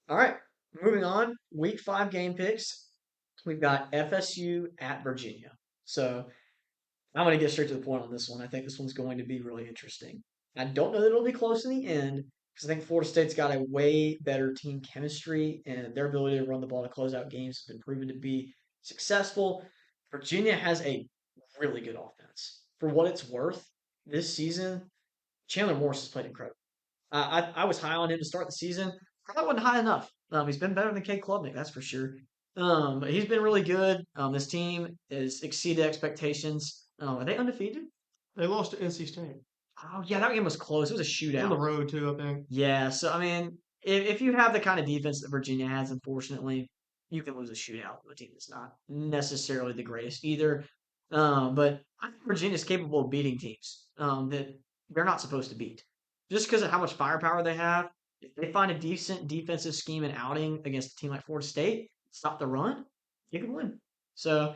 All right, moving on. Week 5 game picks. We've got FSU at Virginia. So I'm going to get straight to the point on this one. I think this one's going to be really interesting. I don't know that it'll be close in the end because I think Florida State's got a way better team chemistry and their ability to run the ball to close out games has been proven to be successful. Virginia has a really good offense. For what it's worth, this season, Chandler Morris has played incredible. I was high on him to start the season. Probably wasn't high enough. He's been better than Cade Klubnik, that's for sure. But he's been really good. This team has exceeded expectations. Are they undefeated? They lost to NC State. Oh yeah, that game was close. It was a It was on the shootout. road too, I think. Yeah, so I mean, if you have the kind of defense that Virginia has, unfortunately, you can lose a shootout with a team that's not necessarily the greatest either. But I think Virginia's capable of beating teams that they're not supposed to beat, just because of how much firepower they have. If they find a decent defensive scheme and outing against a team like Florida State, stop the run, you can win. So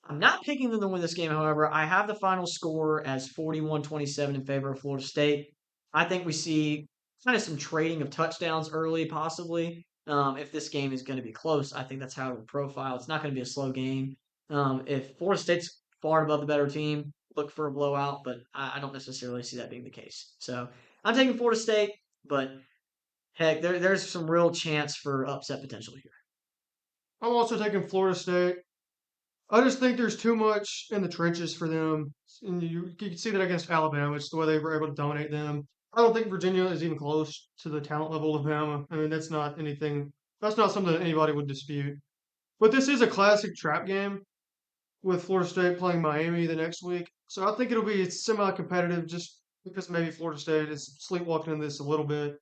I'm not picking them to win this game, however. I have the final score as 41-27 in favor of Florida State. I think we see kind of some trading of touchdowns early, possibly. If this game is going to be close, I think that's how it would profile. It's not going to be a slow game. If Florida State's far above the better team, look for a blowout, but I don't necessarily see that being the case. So I'm taking Florida State, but heck, there's some real chance for upset potential here. I'm also taking Florida State. I just think there's too much in the trenches for them. And you can see that against Alabama. It's the way they were able to dominate them. I don't think Virginia is even close to the talent level of Bama. I mean, that's not anything. That's not something that anybody would dispute. But this is a classic trap game with Florida State playing Miami the next week. So I think it'll be semi-competitive just because maybe Florida State is sleepwalking in this a little bit.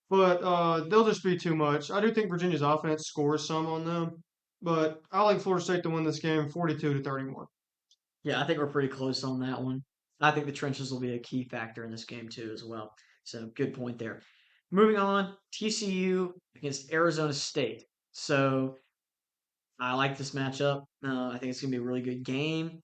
But they'll just be too much. I do think Virginia's offense scores some on them, but I like Florida State to win this game 42-31. Yeah, I think we're pretty close on that one. I think the trenches will be a key factor in this game too, as well. So good point there. Moving on, TCU against Arizona State. So I like this matchup. I think it's gonna be a really good game.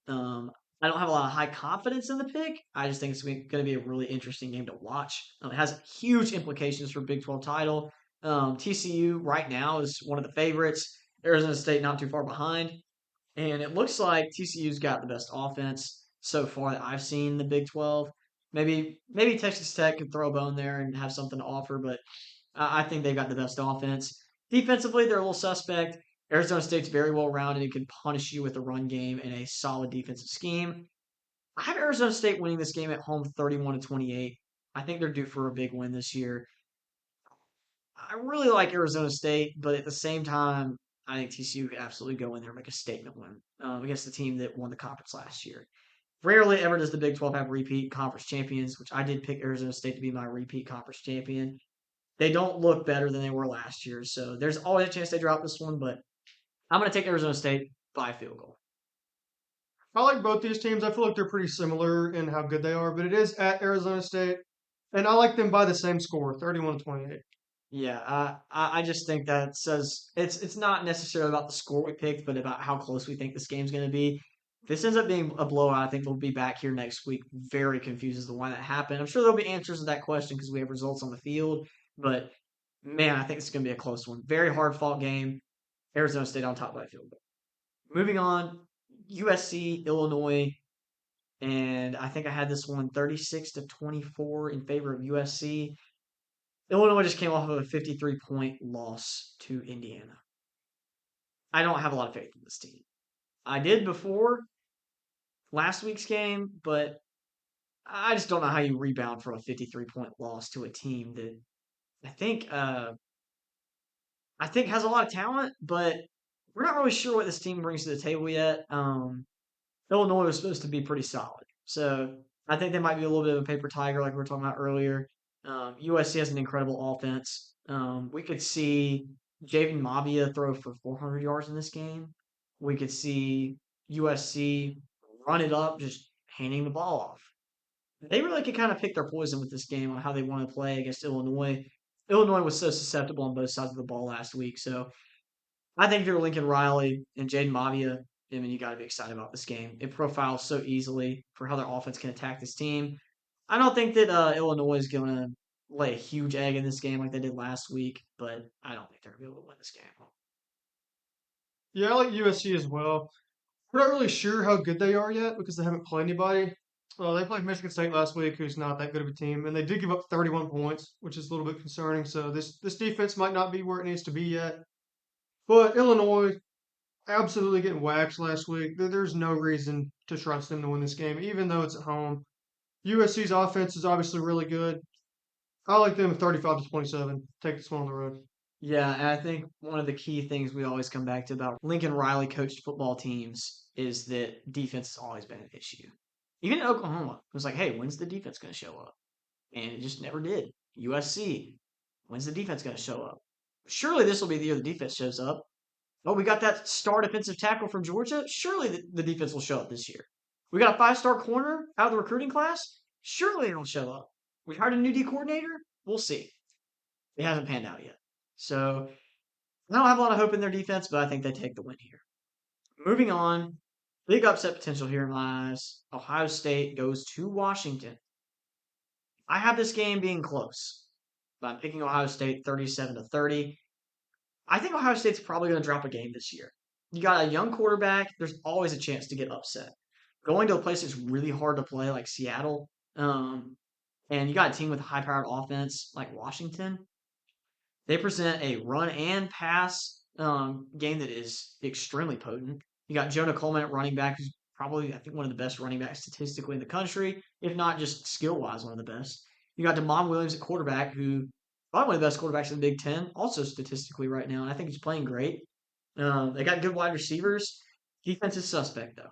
I don't have a lot of high confidence in the pick. I just think it's going to be a really interesting game to watch. It has huge implications for Big 12 title. TCU right now is one of the favorites. Arizona State not too far behind. And it looks like TCU's got the best offense so far that I've seen in the Big 12. Maybe Texas Tech could throw a bone there and have something to offer, but I think they've got the best offense. Defensively, they're a little suspect. Arizona State's very well rounded and can punish you with the run game and a solid defensive scheme. I have Arizona State winning this game at home 31-28. I think they're due for a big win this year. I really like Arizona State, but at the same time, I think TCU could absolutely go in there and make a statement win against the team that won the conference last year. Rarely ever does the Big 12 have repeat conference champions, which I did pick Arizona State to be my repeat conference champion. They don't look better than they were last year, so there's always a chance they drop this one, but I'm going to take Arizona State by a field goal. I like both these teams. I feel like they're pretty similar in how good they are, but it is at Arizona State, and I like them by the same score, 31-28. Yeah, I just think that says it's not necessarily about the score we picked, but about how close we think this game's going to be. If this ends up being a blowout, I think we'll be back here next week, very confused as to why that happened. I'm sure there'll be answers to that question because we have results on the field, but man, I think it's going to be a close one. Very hard fought game. Arizona State on top by a field goal. Moving on, USC, Illinois, and I think I had this one 36-24 in favor of USC. Illinois just came off of a 53-point loss to Indiana. I don't have a lot of faith in this team. I did before last week's game, but I just don't know how you rebound from a 53-point loss to a team that I think uh, I think has a lot of talent, but we're not really sure what this team brings to the table yet. Illinois was supposed to be pretty solid, so I think they might be a little bit of a paper tiger, like we were talking about earlier. USC has an incredible offense. We could see Javen Mavia throw for 400 yards in this game. We could see USC run it up, just handing the ball off. They really could kind of pick their poison with this game on how they want to play against Illinois. Illinois was so susceptible on both sides of the ball last week, so I think if you're Lincoln Riley and Jaden Mavia, I mean, you got to be excited about this game. It profiles so easily for how their offense can attack this team. I don't think that Illinois is going to lay a huge egg in this game like they did last week, but I don't think they're going to be able to win this game. Yeah, I like USC as well. We're not really sure how good they are yet because they haven't played anybody. They played Michigan State last week, who's not that good of a team, and they did give up 31 points, which is a little bit concerning. So this defense might not be where it needs to be yet. But Illinois absolutely getting waxed last week. There's no reason to trust them to win this game, even though it's at home. USC's offense is obviously really good. I like them 35 to 27. Take this one on the road. Yeah, and I think one of the key things we always come back to about Lincoln Riley coached football teams is that defense has always been an issue. Even in Oklahoma, it was like, hey, when's the defense going to show up? And it just never did. USC, when's the defense going to show up? Surely this will be the year the defense shows up. Oh, we got that star defensive tackle from Georgia. Surely the defense will show up this year. We got a 5-star corner out of the recruiting class. Surely it'll show up. We hired a new D coordinator. We'll see. It hasn't panned out yet. So I don't have a lot of hope in their defense, but I think they take the win here. Moving on, big upset potential here in my eyes. Ohio State goes to Washington. I have this game being close, but I'm picking Ohio State 37-30. I think Ohio State's probably going to drop a game this year. You got a young quarterback. There's always a chance to get upset. Going to a place that's really hard to play, like Seattle, and you got a team with a high-powered offense like Washington. They present a run and pass game that is extremely potent. You got Jonah Coleman at running back, who's probably, I think, one of the best running backs statistically in the country, if not just skill wise, one of the best. You got Damon Williams at quarterback, who probably one of the best quarterbacks in the Big Ten, also statistically right now, and I think he's playing great. They got good wide receivers. Defense is suspect, though.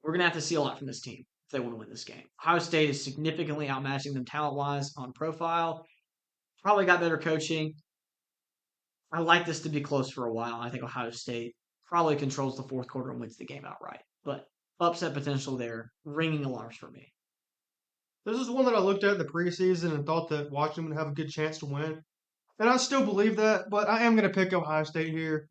We're going to have to see a lot from this team if they want to win this game. Ohio State is significantly outmatching them talent wise on profile. Probably got better coaching. I like this to be close for a while. I think Ohio State probably controls the fourth quarter and wins the game outright. But upset potential there, ringing alarms for me. This is one that I looked at in the preseason and thought that Washington would have a good chance to win. And I still believe that, but I am going to pick Ohio State here.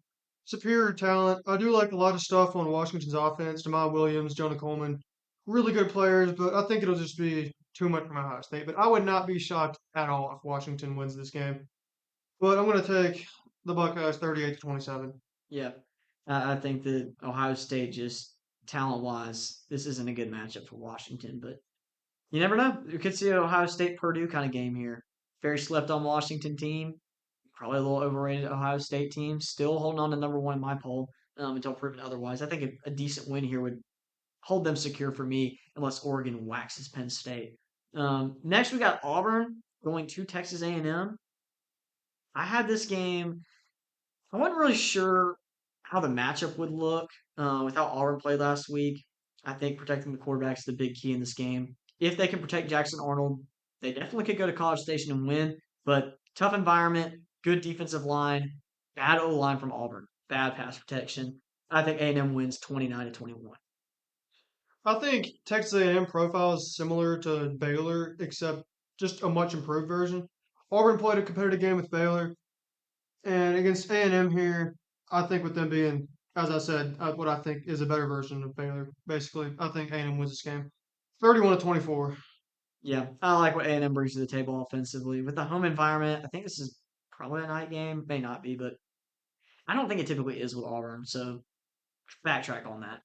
Superior talent. I do like a lot of stuff on Washington's offense. Jamal Williams, Jonah Coleman, really good players, but I think it'll just be too much for Ohio State. But I would not be shocked at all if Washington wins this game. But I'm going to take the Buckeyes 38 to 27. Yeah, I think that Ohio State just talent wise, this isn't a good matchup for Washington, but you never know. You could see an Ohio State Purdue kind of game here. Very slept on Washington team, probably a little overrated Ohio State team. Still holding on to number one in my poll until proven otherwise. I think a decent win here would hold them secure for me unless Oregon waxes Penn State. Next, we got Auburn going to Texas A&M. I had this game. I wasn't really sure how the matchup would look with how Auburn played last week. I think protecting the quarterback is the big key in this game. If they can protect Jackson Arnold, they definitely could go to College Station and win. But tough environment, good defensive line, bad O line from Auburn, bad pass protection. I think A&M wins 29-21. I think Texas A&M profile is similar to Baylor, except just a much improved version. Auburn played a competitive game with Baylor, and against A&M here, I think with them being, as I said, what I think is a better version of Baylor. Basically, I think A&M wins this game, 31 to 24. Yeah, I like what A&M brings to the table offensively. With the home environment, I think this is probably a night game. May not be, but I don't think it typically is with Auburn. So backtrack on that.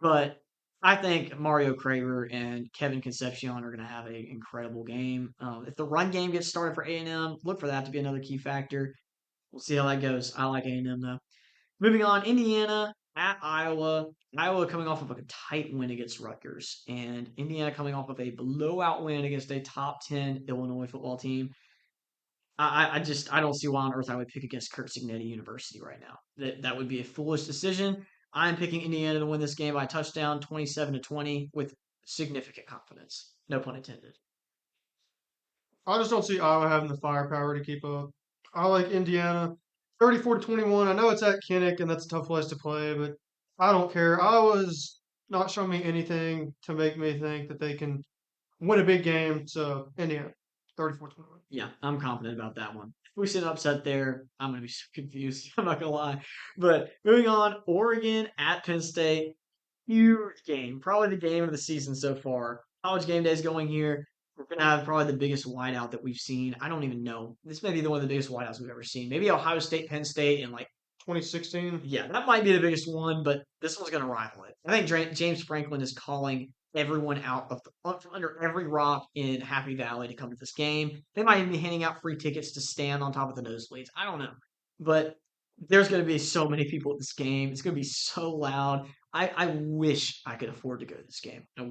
But I think Mario Craver and Kevin Concepcion are going to have an incredible game. If the run game gets started for A&M, look for that to be another key factor. We'll see how that goes. I like A&M though. Moving on, Indiana at Iowa. Iowa coming off of a tight win against Rutgers, and Indiana coming off of a blowout win against a top 10 Illinois football team. I don't see why on earth I would pick against Kurt Cignetti University right now. That would be a foolish decision. I'm picking Indiana to win this game by a touchdown, 27-20, with significant confidence. No pun intended. I just don't see Iowa having the firepower to keep up. I like Indiana, 34 to 21. I know it's at Kinnick, and that's a tough place to play, but I don't care. Iowa's not showing me anything to make me think that they can win a big game. So Indiana, 34-21. Yeah, I'm confident about that one. If we see an upset there, I'm going to be so confused. I'm not going to lie. But moving on, Oregon at Penn State. Huge game. Probably the game of the season so far. College game day is going here. We're gonna have probably the biggest whiteout that we've seen. I don't even know. This may be the one of the biggest whiteouts we've ever seen. Maybe Ohio State, Penn State, and like 2016. yeah, that might be the biggest one, but this one's gonna rival it. I think James Franklin is calling everyone out of from under every rock in Happy Valley to come to this game. They might even be handing out free tickets to stand on top of the nosebleeds. I don't know, but there's going to be so many people at this game. It's going to be so loud. I wish I could afford to go to this game. I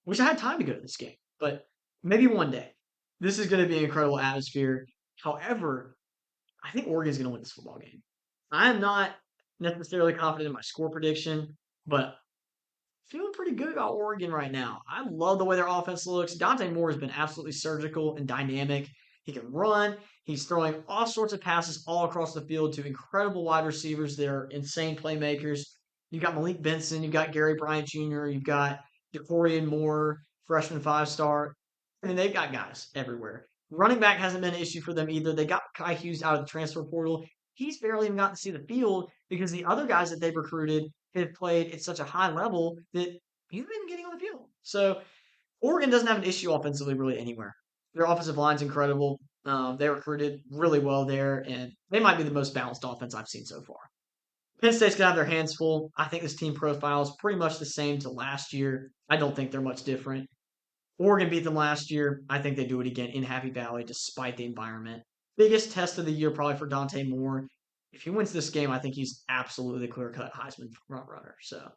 wish I had time to go to this game, but maybe one day. This is going to be an incredible atmosphere. However, I think Oregon's going to win this football game. I'm not necessarily confident in my score prediction, but feeling pretty good about Oregon right now. I love the way their offense looks. Dante Moore has been absolutely surgical and dynamic. He can run. He's throwing all sorts of passes all across the field to incredible wide receivers. They're insane playmakers. You've got Malik Benson. You've got Gary Bryant Jr. You've got DeCorian Moore, freshman 5-star. I mean, they've got guys everywhere. Running back hasn't been an issue for them either. They got Kai Hughes out of the transfer portal. He's barely even gotten to see the field because the other guys that they've recruited have played at such a high level that he's been getting on the field. So Oregon doesn't have an issue offensively really anywhere. Their offensive line's incredible. They recruited really well there, and they might be the most balanced offense I've seen so far. Penn State's gonna have their hands full. I think this team profile is pretty much the same to last year. I don't think they're much different. Oregon beat them last year. I think they do it again in Happy Valley despite the environment. Biggest test of the year probably for Dante Moore. If he wins this game, I think he's absolutely the clear-cut Heisman front runner. So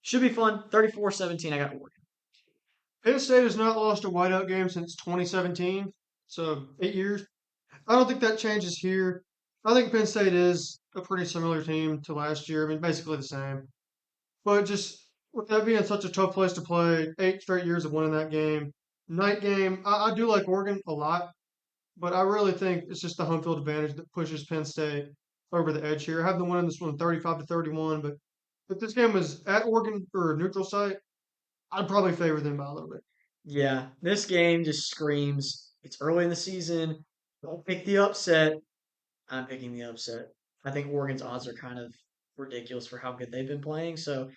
should be fun. 34-17. I got Oregon. Penn State has not lost a whiteout game since 2017, so 8 years. I don't think that changes here. I think Penn State is a pretty similar team to last year. I mean, basically the same. But just with that being such a tough place to play, 8 straight years of winning that game. Night game, I do like Oregon a lot, but I really think it's just the home field advantage that pushes Penn State over the edge here. I have them winning this one 35-31, but if this game was at Oregon or a neutral site, I'd probably favor them by a little bit. Yeah, this game just screams. It's early in the season. Don't pick the upset. I'm picking the upset. I think Oregon's odds are kind of ridiculous for how good they've been playing. So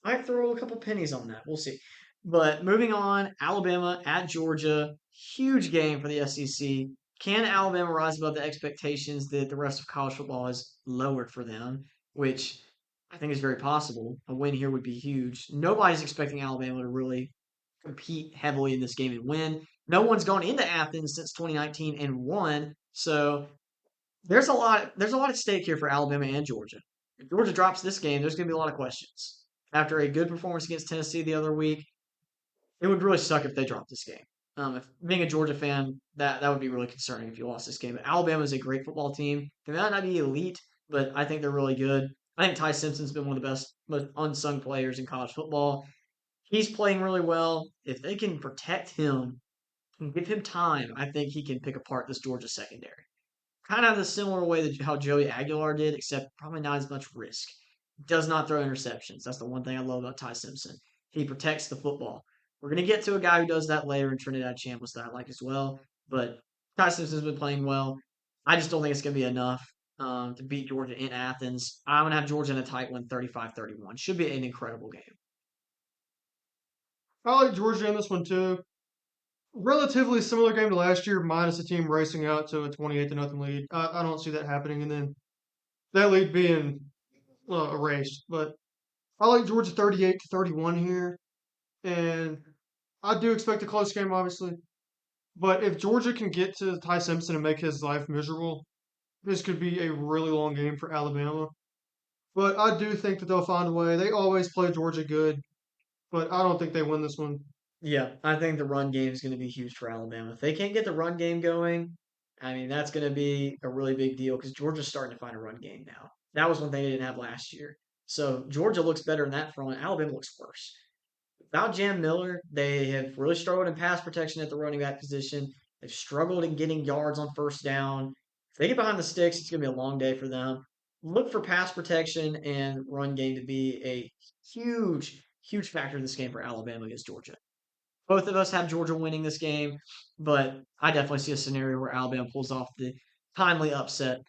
I throw a couple pennies on that. We'll see. But moving on, Alabama at Georgia. Huge game for the SEC. Can Alabama rise above the expectations that the rest of college football has lowered for them, which I think is very possible. A win here would be huge. Nobody's expecting Alabama to really compete heavily in this game and win. No one's gone into Athens since 2019 and won. So there's a lot at stake here for Alabama and Georgia. If Georgia drops this game, there's going to be a lot of questions. After a good performance against Tennessee the other week, it would really suck if they dropped this game. If being a Georgia fan, that would be really concerning if you lost this game. But Alabama is a great football team. They might not be elite, but I think they're really good. I think Ty Simpson's been one of the best, most unsung players in college football. He's playing really well. If they can protect him and give him time, I think he can pick apart this Georgia secondary. Kind of the similar way that how Joey Aguilar did, except probably not as much risk. Does not throw interceptions. That's the one thing I love about Ty Simpson. He protects the football. We're going to get to a guy who does that later in Trinidad Chambliss that I like as well. But Ty Simpson's been playing well. I just don't think it's going to be enough to beat Georgia in Athens. I'm going to have Georgia in a tight one, 35-31. Should be an incredible game. I like Georgia in this one too. Relatively similar game to last year, minus the team racing out to a 28-0 lead. I don't see that happening, and then that lead being erased. But I like Georgia 38-31 here, and I do expect a close game, obviously. But if Georgia can get to Ty Simpson and make his life miserable, this could be a really long game for Alabama. But I do think that they'll find a way. They always play Georgia good, but I don't think they win this one. Yeah, I think the run game is going to be huge for Alabama. If they can't get the run game going, I mean, that's going to be a really big deal because Georgia's starting to find a run game now. That was one thing they didn't have last year. So Georgia looks better in that front. Alabama looks worse. Without Jam Miller, they have really struggled in pass protection at the running back position. They've struggled in getting yards on first down. If they get behind the sticks, it's going to be a long day for them. Look for pass protection and run game to be a huge, huge factor in this game for Alabama against Georgia. Both of us have Georgia winning this game, but I definitely see a scenario where Alabama pulls off the timely upset